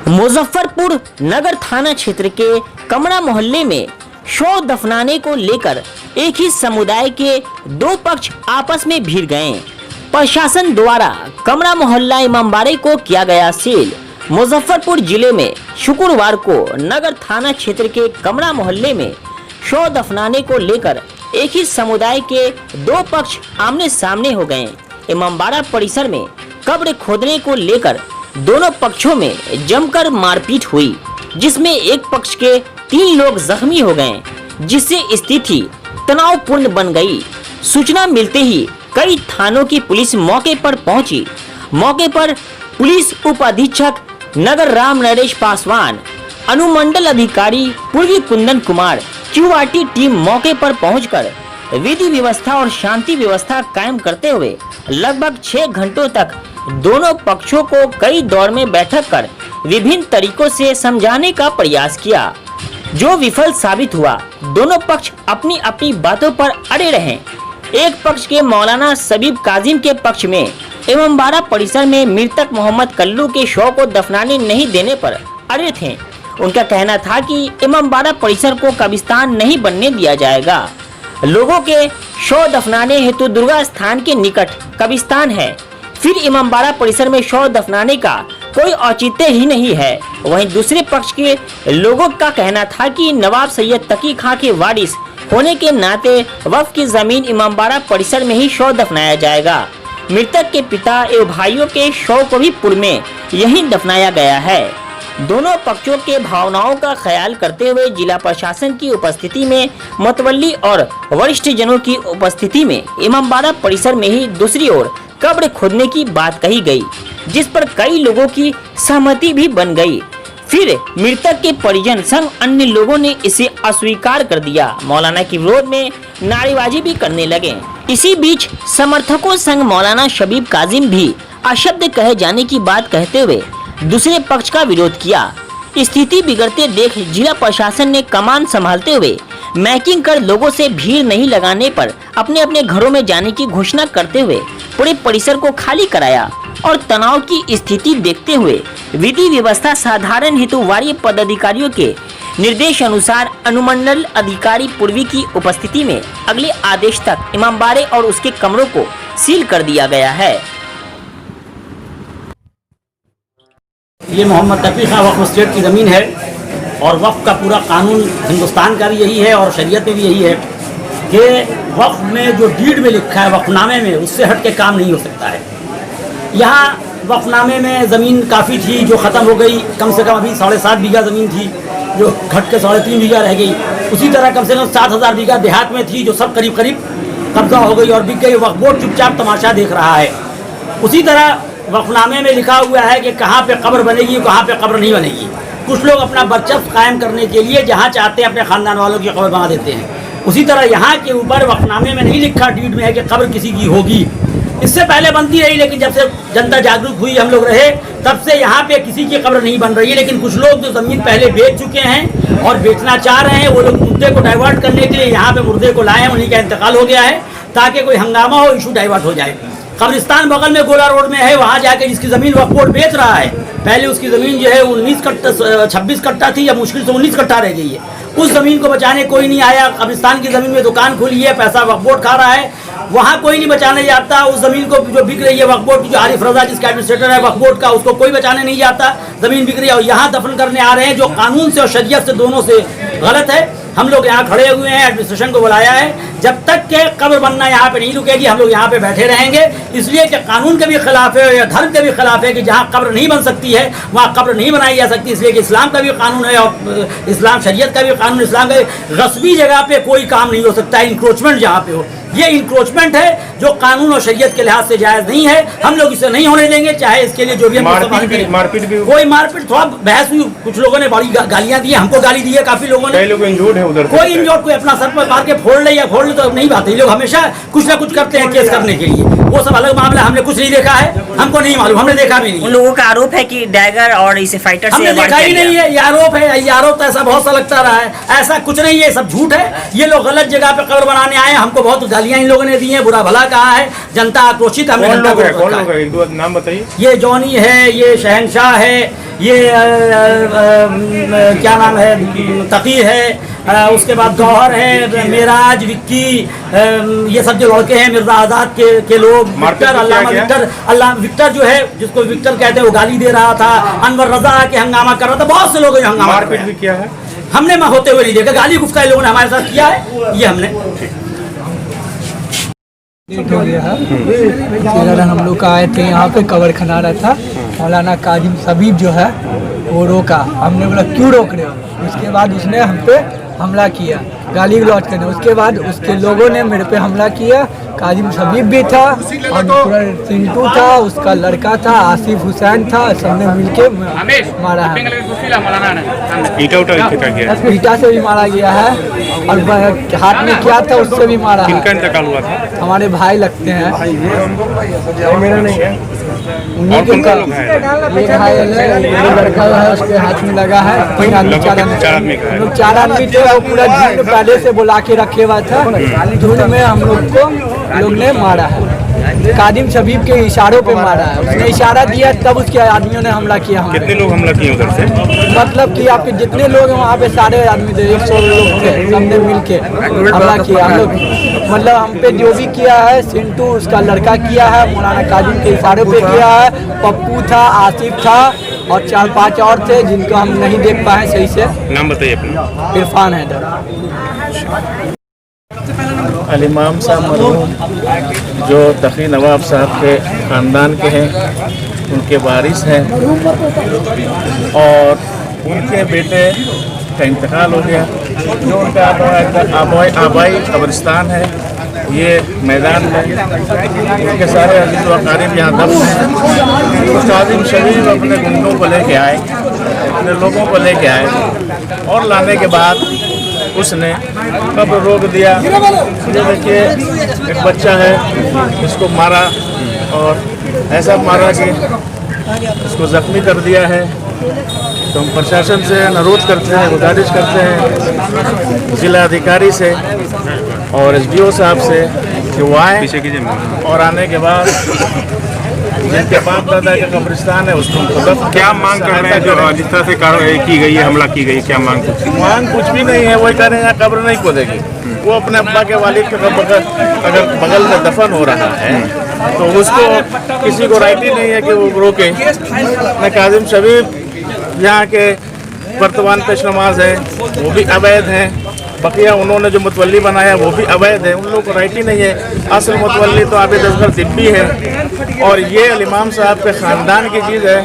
मुजफ्फरपुर नगर थाना क्षेत्र के कमरा मोहल्ले में शव दफनाने को लेकर एक ही समुदाय के दो पक्ष आपस में भिड़ गए। प्रशासन द्वारा कमरा मोहल्ला इमामबाड़े को किया गया सील। मुजफ्फरपुर जिले में शुक्रवार को नगर थाना क्षेत्र के कमरा मोहल्ले में शव दफनाने को लेकर एक ही समुदाय के दो पक्ष आमने सामने हो गए। इमामबाड़ा परिसर में कब्र खोदने को लेकर दोनों पक्षों में जमकर मारपीट हुई, जिसमें एक पक्ष के 3 लोग जख्मी हो गए, जिससे स्थिति तनावपूर्ण बन गई। सूचना मिलते ही कई थानों की पुलिस मौके पर पहुंची। मौके पर पुलिस उप अधीक्षक नगर राम नरेश पासवान, अनुमंडल अधिकारी पूर्वी कुंदन कुमार, क्यूआरटी टीम मौके पर पहुंचकर विधि व्यवस्था और शांति व्यवस्था कायम करते हुए लगभग 6 घंटों तक दोनों पक्षों को कई दौर में बैठक कर विभिन्न तरीकों से समझाने का प्रयास किया, जो विफल साबित हुआ। दोनों पक्ष अपनी अपनी बातों पर अड़े रहे। एक पक्ष के मौलाना सबीब काजिम के पक्ष में इमामबाड़ा परिसर में मृतक मोहम्मद कल्लू के शव को दफनाने नहीं देने पर अड़े थे। उनका कहना था कि इमामबाड़ा परिसर को कब्रिस्तान नहीं बनने दिया जाएगा। लोगों के शव दफनाने हेतु दुर्गा स्थान के निकट कब्रिस्तान है, फिर इमामबाड़ा परिसर में शव दफनाने का कोई औचित्य ही नहीं है। वहीं दूसरे पक्ष के लोगों का कहना था कि नवाब सैयद तकी खां के वारिस होने के नाते वक्फ की जमीन इमामबाड़ा परिसर में ही शव दफनाया जाएगा। मृतक के पिता एवं भाइयों के शव को भी पूर्व में यहीं दफनाया गया है। दोनों पक्षों के भावनाओं का ख्याल करते हुए जिला प्रशासन की उपस्थिति में मतवल्ली और वरिष्ठ जनों की उपस्थिति में इमामबाड़ा परिसर में ही दूसरी ओर कब्र खोदने की बात कही गई, जिस पर कई लोगों की सहमति भी बन गई। फिर मृतक के परिजन संग अन्य लोगों ने इसे अस्वीकार कर दिया। मौलाना के विरोध में नारेबाजी भी करने लगे। इसी बीच समर्थकों संग मौलाना शबीब काजिम भी अशब्द कहे जाने की बात कहते हुए दूसरे पक्ष का विरोध किया। स्थिति बिगड़ते देख जिला प्रशासन ने कमान संभालते हुए मैकिंग कर लोगों से भीड़ नहीं लगाने पर अपने अपने घरों में जाने की घोषणा करते हुए पूरे परिसर को खाली कराया और तनाव की स्थिति देखते हुए विधि व्यवस्था साधारण हेतु वार्य पदाधिकारियों के निर्देश अनुसार अनुमंडल अधिकारी पूर्वी की उपस्थिति में अगले आदेश तक इमामबाड़े और उसके कमरों को सील कर दिया गया है। ये मोहम्मद तकी खां वक्फ स्टेट की ज़मीन है और वक्फ का पूरा कानून हिंदुस्तान का भी यही है और शरीयत में भी यही है कि वक्फ में जो डीड में लिखा है वक्फनामे में, उससे हट के काम नहीं हो सकता है। यहाँ वक्फनामे में ज़मीन काफ़ी थी जो ख़त्म हो गई। कम से कम अभी 7.5 बीघा ज़मीन थी जो घट के 3.5 बीघा रह गई। उसी तरह कम से कम 7,000 बीघा देहात में थी जो सब करीब करीब कब्जा हो गई और बिक गई। वक्फ बोर्ड चुपचाप तमाशा देख रहा है। उसी तरह वक्फनामे में लिखा हुआ है कि कहाँ पे कब्र बनेगी, कहाँ पे कब्र नहीं बनेगी। कुछ लोग अपना वर्चस्व कायम करने के लिए जहाँ चाहते हैं अपने ख़ानदान वालों की कब्र बना देते हैं। उसी तरह यहाँ के ऊपर वक्फनामे में नहीं लिखा डीड में है कि कब्र किसी की होगी। इससे पहले बनती रही, लेकिन जब से जनता जागरूक हुई, हम लोग रहे, तब से यहाँ पे किसी की कब्र नहीं बन रही है। लेकिन कुछ लोग जो ज़मीन पहले बेच चुके हैं और बेचना चाह रहे हैं, वो लोग मुद्दे को डाइवर्ट करने के लिए यहाँ पे मुर्दे को लाए हैं। उन्हीं का इंतकाल हो गया है ताकि कोई हंगामा हो, इशू डाइवर्ट हो जाए। कब्रिस्तान बगल में गोला रोड में है, वहाँ जाके जिसकी ज़मीन वक्फ बोर्ड बेच रहा है, पहले उसकी ज़मीन जो है 26 कट्टा थी, या मुश्किल से 19 कट्टा रह गई है। उस ज़मीन को बचाने कोई नहीं आया। कब्रिस्तान की ज़मीन में दुकान खुली है, पैसा वक्फ बोर्ड खा रहा है, वहाँ कोई नहीं बचाने जाता। उस ज़मीन को जो बिक रही है वक्फ बोर्ड की, जो आरिफ रजा जिसका एडमिनिस्ट्रेटर है वक्फ बोर्ड का, उसको कोई बचाने नहीं जाता। ज़मीन बिक रही है और यहाँ दफन करने आ रहे हैं, जो कानून से और शरीयत से दोनों से गलत है। हम लोग यहाँ खड़े हुए हैं, एडमिनिस्ट्रेशन को बुलाया है। जब तक के कब्र बनना यहाँ पे नहीं रुकेगी, हम लोग यहाँ पे बैठे रहेंगे। इसलिए कि कानून के भी खिलाफ है या धर्म के भी खिलाफ है कि जहाँ कब्र नहीं बन सकती है वहाँ कब्र नहीं बनाई जा सकती। इसलिए कि इस्लाम का भी कानून है और इस्लाम शरीयत का भी कानून, इस्लाम का गस्बी जगह पे कोई काम नहीं हो सकता है, इंक्रोचमेंट जहाँ पे हो। ये इंक्रोचमेंट है जो कानून और शरीयत के लिहाज से जायज़ नहीं है। हम लोग इसे नहीं होने देंगे, चाहे इसके लिए जो भी मारपीट भी कोई मारपीट थोड़ा बहस हुई। कुछ लोगों ने बड़ी गालियाँ दी, हमको गाली दी है काफ़ी लोगों ने। लोग इंजोर्ड है उधर, कोई इंजोर्ड, कोई अपना सर पर मार के फोड़ ले या फोड़ ले तो नहीं बात है। ये लोग हमेशा कुछ ना कुछ करते हैं केस करने के लिए, वो सब अलग मामला। हमने कुछ नहीं देखा है, हमको नहीं मालूम, हमने देखा भी नहीं। उन लोगों का आरोप है कि डैगर और इसे फाइटर से हमने देखा ही नहीं है। ये आरोप है, ये आरोप तो ऐसा बहुत सा लगता रहा है, ऐसा कुछ नहीं है, सब झूठ है। ये लोग गलत जगह पे कब्र बनाने आए। हमको बहुत गालियां इन लोगों ने दी हैं, बुरा भला कहा है, जनता आक्रोशित। हमने कौन लोग है? एक दो नाम बताइए। ये जॉनी है, ये शहनशाह है, ये क्या नाम है, तकी है, उसके बाद गौहर है, मेराज, विक्की, ये सब जो लड़के हैं मिर्जा आजाद के लोग, विक्टर, विक्टर जो है जिसको विक्टर कहते हैं वो गाली दे रहा था, अनवर रजा के हंगामा कर रहा था, बहुत से लोग हंगामा मारपीट भी किया है। हमने होते हुए नहीं देखा, गाली गुफ्ता लोगों ने हमारे साथ किया है, ये हमने हो गया है। फिर हम लोग का आए थे यहाँ पे कवर खना रहा था, मौलाना काजिम सबीब जो है वो रोका, हमने बोला क्यों रोक रहे हो, उसके बाद उसने हम पे हमला किया, गाली गलौज करने, उसके बाद उसके लोगों ने मेरे पे हमला किया। काजिम सबीब भी था और पूरा चिंटू था, उसका लड़का था आसिफ हुसैन था, सबने मिलके मारा है। ईटा से भी मारा गया है और हाथ में क्या था उससे भी मारा है। किनका इंतकाल हुआ था? हमारे भाई लगते हैं। मेरा नहीं है। और कौन लोग हैं? ये घायल है, ये लड़का है उसके हाथ में लगा है, 3 आदमी 4 आदमी थे, वो पूरा झुंड पहले से बुला के रखे हुआ था, झुंड में हम लोग ने मारा है। कादिम शबीब के इशारों पे मारा है, उसने इशारा दिया तब उसके आदमियों ने हमला किया। कितने लोग हमला किए उधर से? मतलब कि आपके जितने लोग हैं वहाँ पे सारे आदमी थे, 100 लोग थे, सबने मिल के हमला किया। हम लोग मतलब हम पे जो भी किया है, सिंटू उसका लड़का किया है, मौलाना कादिम के इशारों पे किया है, पप्पू था, आसिफ था और 4-5 और थे जिनको हम नहीं देख पाए सही से। नाम बताइए अपना। इरफान हैदर। अल-इमाम साहब मरहूम जो तकी नवाब साहब के ख़ानदान के हैं, उनके वारिस हैं और उनके बेटे का इंतकाल हो गया। जो उनका आबाई कब्रिस्तान है, ये मैदान में उनके सारे अजीज़ व अक़ारीब यहाँ दफ़न हैं। तो काज़िम शबीब अपने गुंडों को लेके आए, अपने लोगों को लेके आए और लाने के बाद उसने कब्र रोक दिया। ये देखिए एक बच्चा है, इसको मारा और ऐसा मारा कि इसको ज़ख्मी कर दिया है। तो हम प्रशासन से अनुरोध करते हैं, गुजारिश करते हैं ज़िला अधिकारी से और SDO साहब से कि वो आए और आने के बाद जिनके बाप दादा का कब्रिस्तान है उसको क्या मांग कर रहे हैं? जो जिस तरह से कार्रवाई की गई है, हमला की गई, क्या मांग? कुछ भी नहीं है, वही कह रहे हैं कब्र नहीं खोदेगी। वो अपने अब्बा के वालिद के अगर बगल में दफन हो रहा है तो उसको किसी को राइट ही नहीं है कि वो रोके। मैं काजिम शबीब यहाँ के वर्तमान पेश नमाज है वो भी अवैध हैं, बकिया उन्होंने जो मुतवल्ली बनाया वो भी अवैध है, उन लोगों को राइट ही नहीं है। असल मुतवल्ली तो आबिद असगर तिब्बी है और ये इमाम साहब के ख़ानदान की चीज़ है।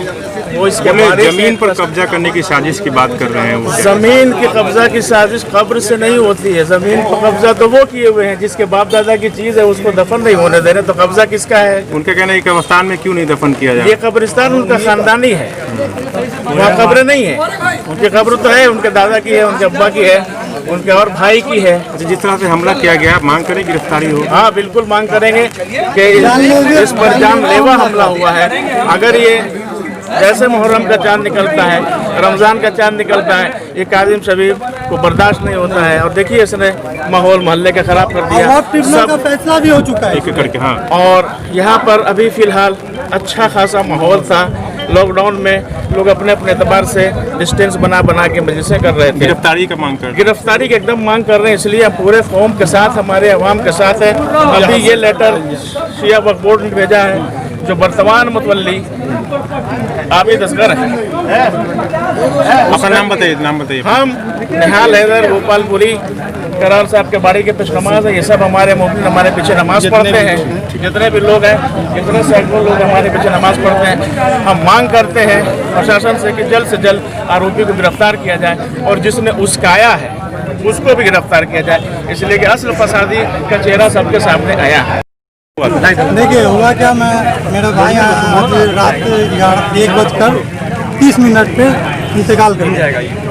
वो इसके जमीन पर कब्जा करने की साजिश की बात कर रहे हैं। वो जमीन की कब्जा की साजिश कब्र से नहीं होती है। जमीन पर कब्जा तो वो किए हुए हैं जिसके बाप दादा की चीज़ है, उसको दफन नहीं होने दे रहे, तो कब्जा किसका है? उनके कहने हैं कब्रिस्तान में क्यों नहीं दफन किया जाए? ये कब्रिस्तान उनका खानदानी है, वहाँ कब्र नहीं है। उनकी कब्र तो है, उनके दादा की है, उनके अब्बा की है, उनके और भाई की है। जिस तरह से हमला किया गया, मांग करें गिरफ्तारी हो? हाँ बिल्कुल मांग करेंगे कि इस पर जानलेवा हमला हुआ है। अगर ये जैसे मुहर्रम का चांद निकलता है, रमज़ान का चांद निकलता है, ये काजिम शबीब को बर्दाश्त नहीं होता है। और देखिए इसने माहौल मोहल्ले का ख़राब कर दिया, सब फैसला भी हो चुका है एक करके। हाँ, और यहाँ पर अभी फ़िलहाल अच्छा खासा माहौल था। लॉकडाउन में लोग अपने अपने एतबार से डिस्टेंस बना के मजलिसें कर रहे थे। गिरफ्तारी का मांग कर, गिरफ्तारी की एकदम मांग कर रहे हैं, इसलिए हम पूरे कौम के साथ, हमारे अवाम के साथ है। अभी ये लेटर शिया वक्फ बोर्ड ने भेजा है, जो वर्तमान मुतवल्ली आबिद असगर है। अपना नाम बताइए, नाम बताइए। हम निहाल हैदर गोपालपुरी करार साहब के बाड़ी के पेश नमाज है। ये सब हमारे मोमिन हमारे पीछे नमाज पढ़ते हैं, जितने भी लोग हैं, इतने सैकड़ों लोग हमारे पीछे नमाज पढ़ते हैं। हम मांग करते हैं प्रशासन से कि जल्द से जल्द आरोपी को गिरफ्तार किया जाए और जिसने उस्काया है उसको भी गिरफ्तार किया जाए, इसलिए कि असल फसादी का चेहरा सबके सामने आया है। देखिए हुआ क्या, मैं मेरा भाई आज रात 1:30 पे इंतकाल कर गया।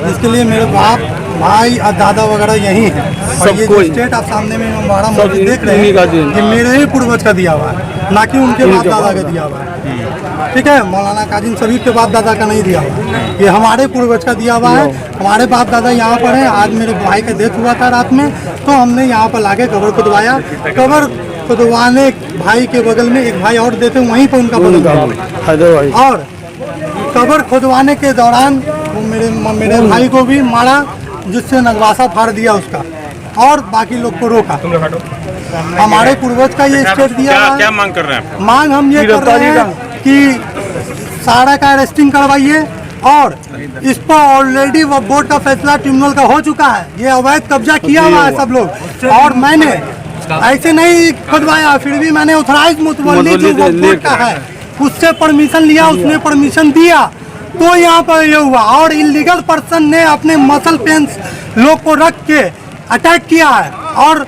इसके लिए मेरे बाप भाई और दादा वगैरह यही है और ये जो स्टेट आप सामने में हमारा मौजूद देख रहे हैं कि मेरे ही पूर्वज का दिया हुआ है, ना कि उनके बाप दादा का दिया हुआ है। ठीक है, मौलाना काजिम शबीब के बाप दादा का नहीं दिया हुआ, ये हमारे पूर्वज का दिया हुआ है। हमारे बाप दादा यहाँ पर हैं। आज मेरे भाई का डेथ हुआ था रात में, तो हमने यहाँ पर लाके कब्र खुदवाया। कब्र खुदवाने भाई के बगल में एक भाई और देते, वहीं पर उनका बदल। और कब्र खुदवाने के दौरान वो मेरे भाई को भी मारा, जिससे नगवासा फाड़ दिया उसका, और बाकी लोग को रोका। हमारे पूर्वज का ये स्टेट दिया क्या हुआ है। क्या मांग कर रहे हैं आप? मांग हम ये कर रहे हैं कि सारा का अरेस्टिंग करवाइए, और इस पर ऑलरेडी वो बोर्ड का फैसला ट्रिब्यूनल का हो चुका है। ये अवैध कब्जा किया हुआ है सब लोग, और मैंने ऐसे नहीं खुदवाया, फिर भी मैंने ऑथराइज मुतवल्ली जो बोर्ड का है उससे परमिशन लिया, उसने परमिशन दिया, तो यहाँ पर ये हुआ। और इलीगल पर्सन ने अपने मसल पेंस लोग को रख के अटैक किया है और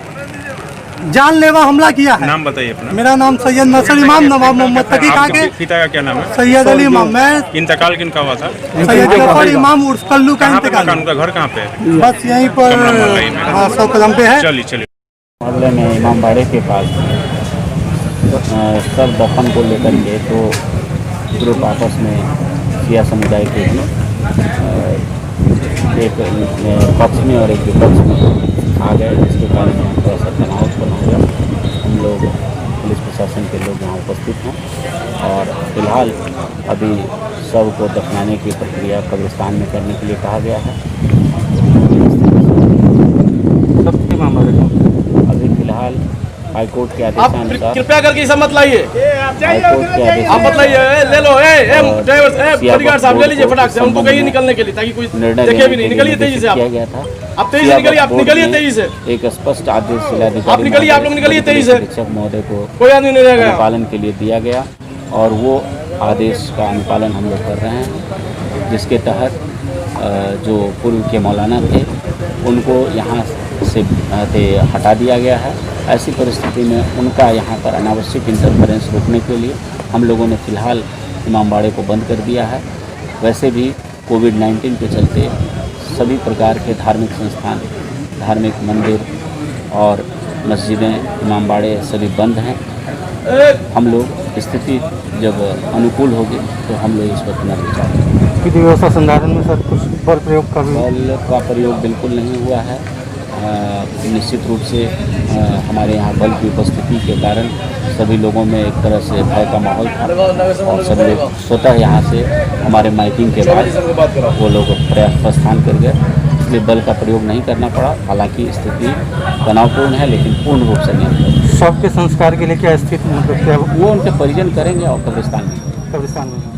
जानलेवा हमला किया है। नाम बताइए अपना। मेरा नाम सैयद नसर इमाम, नवाब मोहम्मद तकी काके। पिता का क्या नाम है? सैयद अली इमाम। मैं इंतकाल किनका हुआ था? सैयद जफर इमाम उर्फ कल्लू का कहाँ पे इंतकाल। मकान? उनका घर कहाँ पे है? बस यहीं पर कमरा मोहल्ला ही में। हाँ, 100 कदम पे है। चलिए चलिए। मोहल्ले में इमाम बाड़े के पास सब दफन को लेकर के तो ग्रुप आपस में सिया समुदाय के ही एक पक्ष में और एक विपक्ष में आ गए, जिसके कारण यहाँ पर ऐसा तनाव बना गया। हम लोग पुलिस प्रशासन के लोग यहाँ उपस्थित हैं और फिलहाल अभी शव को दफनाने की प्रक्रिया कब्रिस्तान में करने के लिए कहा गया है। अभी फिलहाल हाईकोर्ट के आदेशानुसार कृपया करके इसे मत लाइए, हाईकोर्ट के आदेश आप मत लाइए, ले लो, ड्राइवर बॉडीगार्ड साहब ले लीजिए फटाक से, उनको कहिए निकलने के लिए ताकि कोई देखे भी नहीं। निकलिए तेजी से, किया गया था। आप तेजी से निकलिए, आप निकलिए तेजी से, एक स्पष्ट आदेश जिलाधिकारी आप निकलिए, आप लोग निकलिए तेजी से, शिक्षक महोदय को कोई आदमी नहीं रहेगा। अनुपालन के लिए दिया गया और वो आदेश का अनुपालन हम लोग कर रहे हैं, जिसके तहत जो पूर्व के मौलाना थे उनको यहाँ से हटा दिया गया है। ऐसी परिस्थिति में उनका यहाँ पर अनावश्यक इंटरफेरेंस रोकने के लिए हम लोगों ने फ़िलहाल इमामबाड़े को बंद कर दिया है। वैसे भी कोविड-19 के चलते सभी प्रकार के धार्मिक संस्थान, धार्मिक मंदिर और मस्जिदें, इमामबाड़े सभी बंद हैं। हम लोग स्थिति जब अनुकूल होगी तो हम लोग इस पर पुनर्विचार करेंगे। विधि व्यवस्था संधारण में सर कुछ बल प्रयोग का बल का प्रयोग बिल्कुल नहीं हुआ है। निश्चित रूप से हमारे यहाँ बल की उपस्थिति के कारण सभी लोगों में एक तरह से भय का माहौल था और सभी लोग स्वतः यहाँ से हमारे माइकिंग के बाद वो लोग प्रस्थान कर गए, इसलिए बल का प्रयोग नहीं करना पड़ा। हालांकि स्थिति तनावपूर्ण है लेकिन पूर्ण रूप से नहीं। शव के संस्कार के लिए क्या स्थिति, मतलब क्या वो उनके परिजन करेंगे और कब्रिस्तान में कब्रिस्तान में